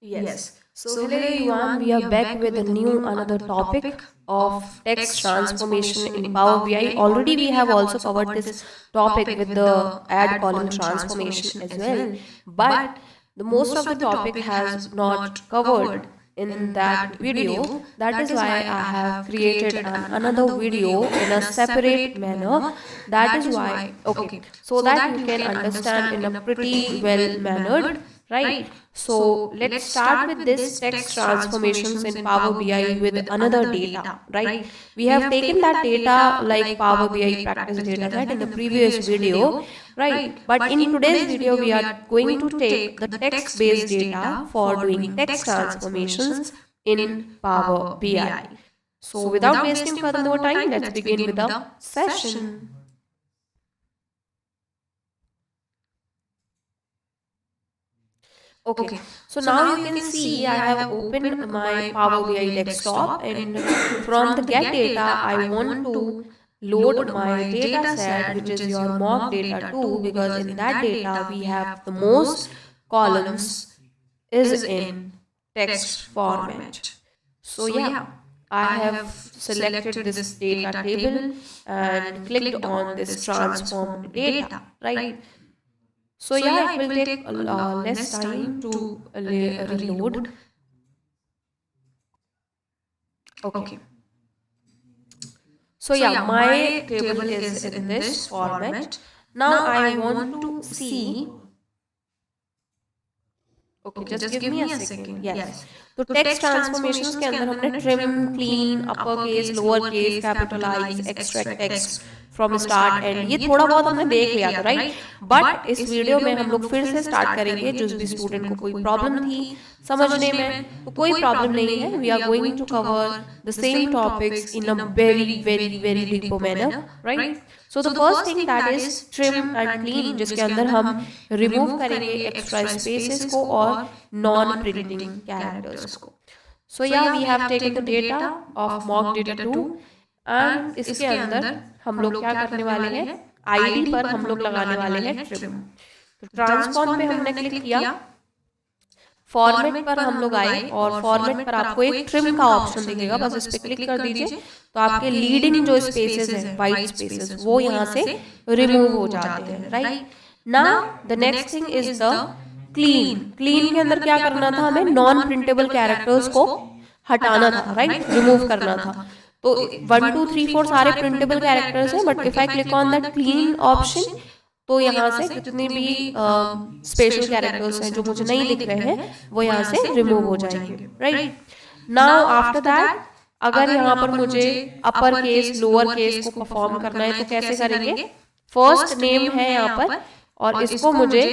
Yes. So hello everyone, we are back with a new another topic of text transformation in Power BI. Already we have also covered this topic with the add column transformation as well. But the most of the topic has not covered in that video. That is why I have created another video in a separate manner. That is why, okay, so that you can understand in a pretty well mannered, right? So let's start with this text transformations in Power BI with another data, right? We have taken that data like Power BI practice data set in the previous video, right? But in today's video, we are going to take the text based data for doing text transformations in Power BI. So without wasting further more time, let's begin with the session. Okay, so now you can see I have opened my Power BI desktop, and from the get data I want to load my data set, which is your mock data 2, because in that data we have the most columns is in text format. So yeah, I have selected this data table and clicked on this transform data, right? So yeah, it will take less time to reload. Okay. So yeah, my table is in this format. Now I want to see. Okay, just give me a second. Yes. तो text transformations के अंदर हमने trim, clean, upper case, lower case, capitalise, extract text from start end, ये थोड़ा बहुत हमने देख लिया था, राइट? बट इस वीडियो में हम लोग फिर से स्टार्ट करेंगे। जो भी स्टूडेंट को कोई प्रॉब्लम थी समझने में, तो कोई प्रॉब्लम नहीं है। We are going to cover the same topics in a very very very deeper manner, right? So the first thing that is trim and clean, जिसके अंदर हम रिमूव करेंगे एक्स्ट्रा स्पेसेस को और नॉन प्रिंटिंग कैरेक्टर्स को। So या we have taken the data of mock data 2 and इसके अंदर हम लोग क्या करने वाले हैं, आईडी पर हम लोग लगाने वाले हैं ट्रिम। तो ट्रांसफॉर्म पे हमने क्लिक किया, फॉर्मेट पर हम लोग आए और फॉर्मेट पर आपको एक ट्रिम का ऑप्शन दिखेगा, बस इस पर क्लिक कर दीजिए तो आपके लीडिंग जो स्पेसेस हैं, वाइट स्पेसेस, वो यहाँ से रिमूव हो जाते हैं, right? Now the next thing is the clean. Clean के अंदर क्या करना था, हमें नॉन प्रिंटेबल कैरेक्टर्स को हटाना था, राइट? रिमूव करना था। तो 1 2 3 4 सारे प्रिंटेबल कैरेक्टर्स हैं, but if I click on that clean option तो यहाँ से जितने भी स्पेशल कैरेक्टर्स हैं जो मुझे नहीं दिख रहे हैं वो यहाँ से रिमूव हो जाएंगे, राइट? नाउ आफ्टर दैट अगर यहाँ पर मुझे अपर केस लोअर केस को परफॉर्म करना है तो कैसे करेंगे? फर्स्ट नेम है यहाँ पर और इसको मुझे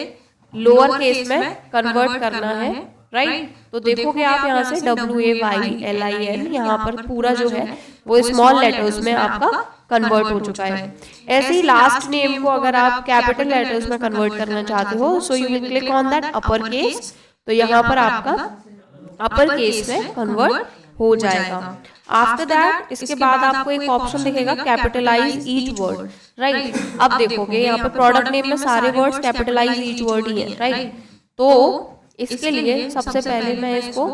लोअर केस में कन्वर्ट करना है, राइट? तो देखोगे आप यहाँ से WAYLIN यहाँ पर पूरा जो है वो स्मॉल लेटर्स में आपका कन्वर्ट हो चुका है। ऐसे ही लास्ट नेम को अगर आप कैपिटल लेटर्स में कन्वर्ट करना चाहते हो, so you will click on that upper case, तो यहाँ पर आपका अपर केस में कन्वर्ट हो जाएगा। आफ्टर दैट इसके बाद आपको एक ऑप्शन दिखेगा कैपिटलाइज ईच वर्ड, राइट? अब देखोगे यहाँ पर प्रोडक्ट नेम में सारे वर्ड्स कैपिटलाइज ईच वर्ड ही है, राइट? तो इसके लिए सबसे पहले मैं इसको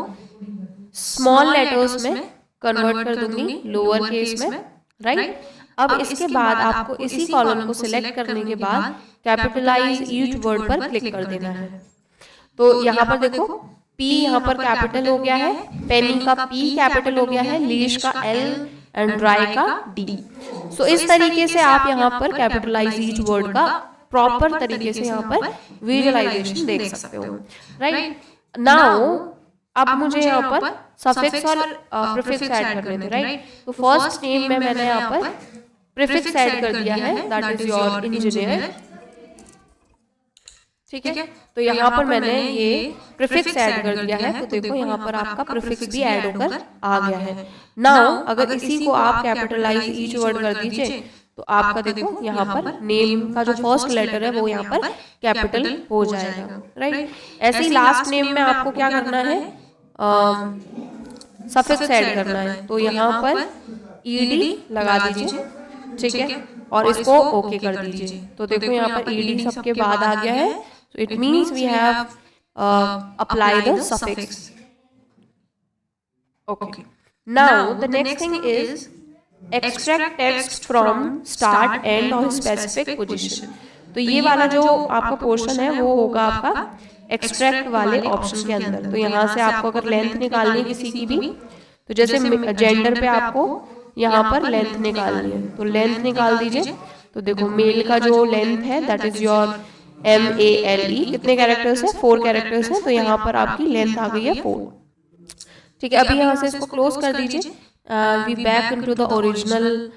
स्मॉल लेटर्स में कन्वर्ट कर दूंगी, लोअर केस में, राइट? अब इसके बाद आपको इसी कॉलम को सिलेक्ट करने के बाद कैपिटलाइज ईच वर्ड पर क्लिक कर देना है। तो यहाँ पर देखो P यहाँ पर कैपिटल हो गया है, पेनी का P कैपिटल हो गया है, लीश का L एंड ड्राई का D। सो इस तरीके से आप यहाँ पर कैपिटलाइज ईच वर्ड का प्रॉपर तरीके से यहाँ पर विजुअलाइजेशन देख सकते हो, राइट? नाउ अब मुझे यहाँ पर सफिक्स और प्रीफिक्स ऐड करने थे, राइट? तो फर्स्ट नेम में मैंने यहाँ पर प्रीफिक्स ऐड कर दिया है, दैट इज योर इंजीनियर, ठीक है? तो यहाँ पर मैंने ये प्रीफिक्स ऐड कर दिया है, तो देखो यहाँ पर आपका प्रीफिक्स भी ऐड होकर आ गया है। नाउ अगर इसी को आप कैपिटलाइज ईच वर्ड कर दीजिए तो आपका देखो यहाँ पर नेम का जो फर्स्ट लेटर है वो यहाँ पर कैपिटल हो जाएगा, राइट? ऐसे ही लास्ट नेम में आपको क्या करना है, सफिक्स ऐड करना है, तो यहाँ पर ED लगा दीजिए, ठीक है? और इसको ओके कर दीजिए। तो देखो यहाँ पर ED सबके बाद आ गया है, so it means we have apply the suffix. Okay. Now the next thing is extract text from start, end और specific position. तो ये वाला जो आपका पोर्शन है वो होगा आपका एक्सट्रैक्ट वाले ऑप्शन के अंदर। तो यहाँ से आपको अगर लेंथ निकालनी है किसी की भी, तो जैसे जेंडर पे आपको यहाँ पर लेंथ निकालनी है, तो लेंथ निकाल दीजिए। तो देखो मेल का जो लेंथ है दैट इज योर MALE, कितने कैरेक्टर्स है? 4 कैरेक्टर्स हैं, तो यहाँ पर आपकी लेंथ आ गई है 4। ठीक है, अभी यहाँ से इसको क्लोज कर दीजिए। We back into the original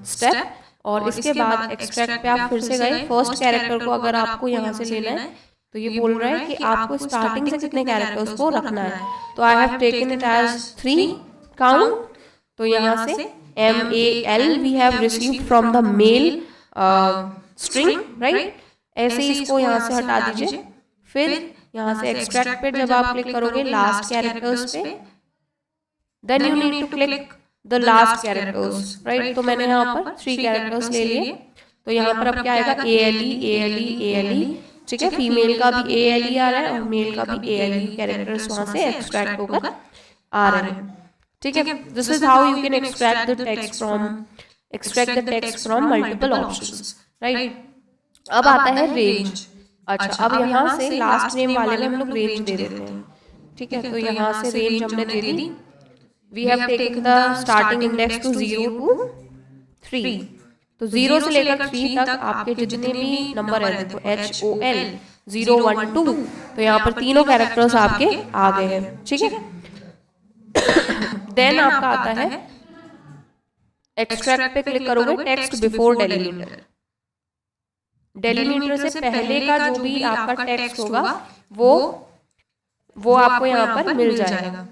step, और इसके बाद एक्सट्रैक्ट पे आप फिर से गए। फर्स्ट कैरेक्टर को अगर आपको यहाँ से लेना है तो ये बोल रहा है कि आपको स्टार्टिंग से कितने कैरेक्टर्स को रखना है। तो I have taken it as 3 count. तो यहाँ से MAL we have received from the mail string, right. ऐसे ही इसको यहाँ से हटा दीजिए। फिर यहाँ से एक्सट्रैक्ट पे जब आप क्लिक करोगे लास्ट कैरेक्टर्स पे, then you need to click the last characters, right. तो मैंने यहाँ पर 3 कैरेक्टर्स ले लिए। तो यहाँ पर अब क्या आएगा? ALE। ठीक है, फीमेल का भी ALE आ रहा है और मेल का भी ALE कैरेक्टर्स वहाँ से एक्सट्रैक्ट होकर आ रहे हैं। ठीक है, this is how you can extract the text from multiple options, right. अब आता है रेंज। अच्छा, अब यहाँ से लास्ट नेम वाले में हम लोग रेंज दे देते हैं। ठीक है, तो यहाँ से रेंज हमने दे दी। We have taken the starting index to 0 to 3। तो 0 से लेकर 3 तक आपके जितने भी नंबर है, देखो HOL 0 1 2, तो यहाँ पर तीनों कैरेक्टर्स आपके आ गए हैं। ठीक है, देन आपका आता है एक्सट्रैक्ट पे क्लिक करोगे, टेक्स्ट बिफोर डेलीमीटर। डेलीमीटर से पहले का जो भी आपका टेक्स्ट होगा वो आपको यहाँ पर मिल जाएगा।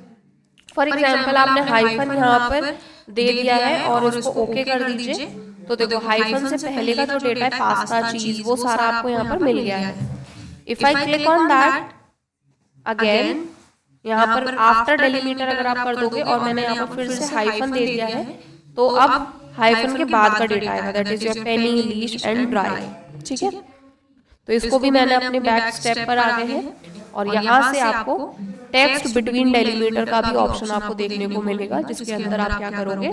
फॉर एग्जाम्पल आपने हाइफन यहाँ पर दे दिया है और उसको ओके कर दीजिए। तो देखो हाइफन से पहले का जो डेटा है, पास्ता, चीज, वो सारा आपको यहाँ पर मिल गया है। If I click on that again, यहाँ पर आफ्टर डेलीमीटर अगर आप कर दोगे और मैंने यहाँ पर फिर से हाइफन दे दिया है, तो अब हाइफन के बाद का डेटा आएगा, that is your Penney, leash and dry. ठीक है, तो इसको भी मैंने अपने बैक स्टेप पर आ गए हैं। और यहाँ से आपको टेक्स्ट बिटवीन डेलीमीटर का भी ऑप्शन आपको देखने को मिलेगा, जिसके अंदर आप क्या करोगे,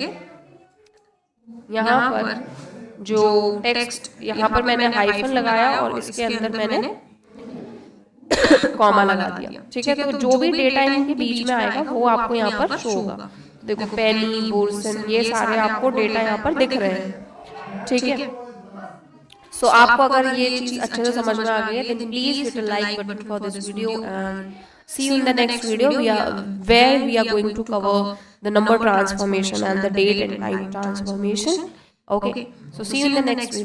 यहाँ पर जो टेक्स्ट, यहाँ पर मैंने हाइफन लगाया और इसके अंदर मैंने कॉमा लगा दिया। ठीक है, तो जो भी डेटा इनके बीच में आएगा वो आपको यहाँ पर शो होगा। देखो पेनी, बोर्सन, ये सारे आपको डेटा यहाँ पर दिख रहे हैं। ठीक है, सो आपको अगर ये चीज अच्छे से समझ में आ गई है, then please hit a like button for this video and see you in the next video where we are going to cover the number transformation and the date and time transformation. Okay, so see you in the next video.